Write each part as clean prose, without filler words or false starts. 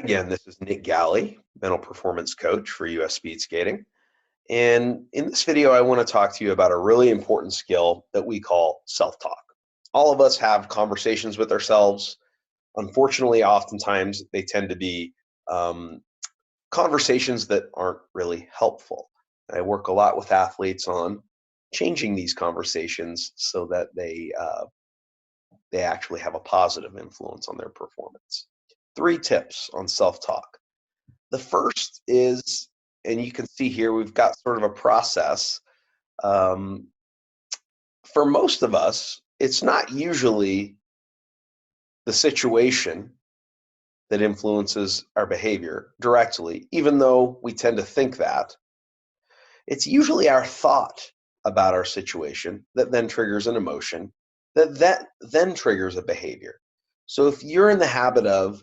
Again, this is Nick Galli, mental performance coach for US Speed Skating. And in this video, I want to talk to you about a really important skill that we call self-talk. All of us have conversations with ourselves. Unfortunately, oftentimes they tend to be conversations that aren't really helpful. I work a lot with athletes on changing these conversations so that they actually have a positive influence on their performance. 3 tips on self-talk. The first is, and you can see here, we've got sort of a process. Um, for most of us, it's not usually the situation that influences our behavior directly, even though we tend to think that. It's usually our thought about our situation that then triggers an emotion that then triggers a behavior. So if you're in the habit of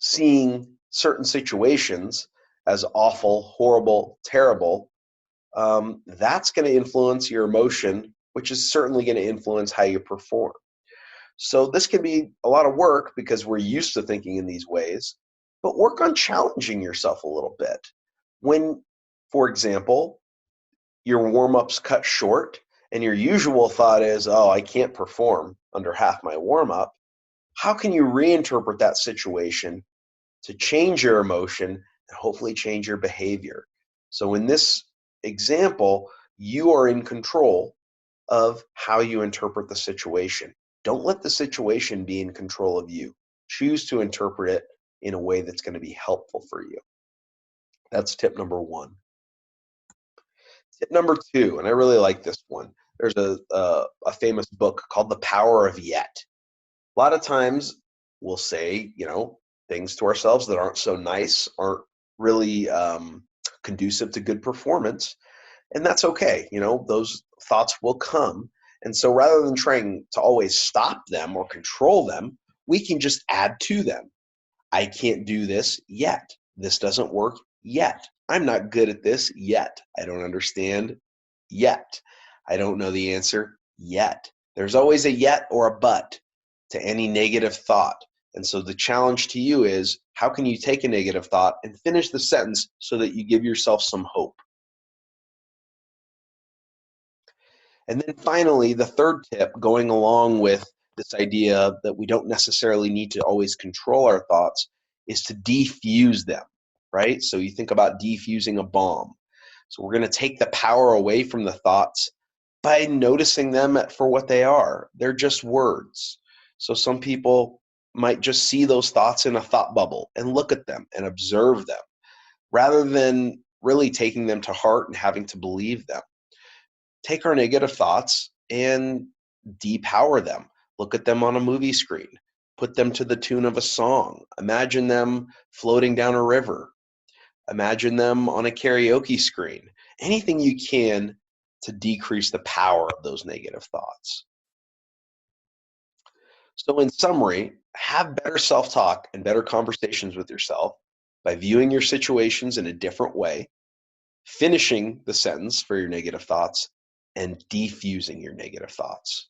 seeing certain situations as awful, horrible, terrible, that's going to influence your emotion, which is certainly going to influence how you perform. So this can be a lot of work because we're used to thinking in these ways, but work on challenging yourself a little bit. When, for example, your warm-up's cut short and your usual thought is, oh, I can't perform under half my warm-up, how can you reinterpret that situation to change your emotion and hopefully change your behavior? So in this example, you are in control of how you interpret the situation. Don't let the situation be in control of you. Choose to interpret it in a way that's going to be helpful for you. That's tip number 1. Tip number 2, and I really like this one. There's a famous book called The Power of Yet. A lot of times we'll say, things to ourselves that aren't so nice, aren't really conducive to good performance. And that's okay. Those thoughts will come. And so rather than trying to always stop them or control them, we can just add to them. I can't do this yet. This doesn't work yet. I'm not good at this yet. I don't understand yet. I don't know the answer yet. There's always a yet or a but to any negative thought. And so the challenge to you is, how can you take a negative thought and finish the sentence so that you give yourself some hope? And then finally, the third tip, going along with this idea that we don't necessarily need to always control our thoughts, is to defuse them, right? So you think about defusing a bomb. So we're going to take the power away from the thoughts by noticing them for what they are. They're just words. So some people might just see those thoughts in a thought bubble and look at them and observe them rather than really taking them to heart and having to believe them. Take our negative thoughts and depower them. Look at them on a movie screen. Put them to the tune of a song. Imagine them floating down a river. Imagine them on a karaoke screen. Anything you can to decrease the power of those negative thoughts. So in summary, have better self-talk and better conversations with yourself by viewing your situations in a different way, finishing the sentence for your negative thoughts, and defusing your negative thoughts.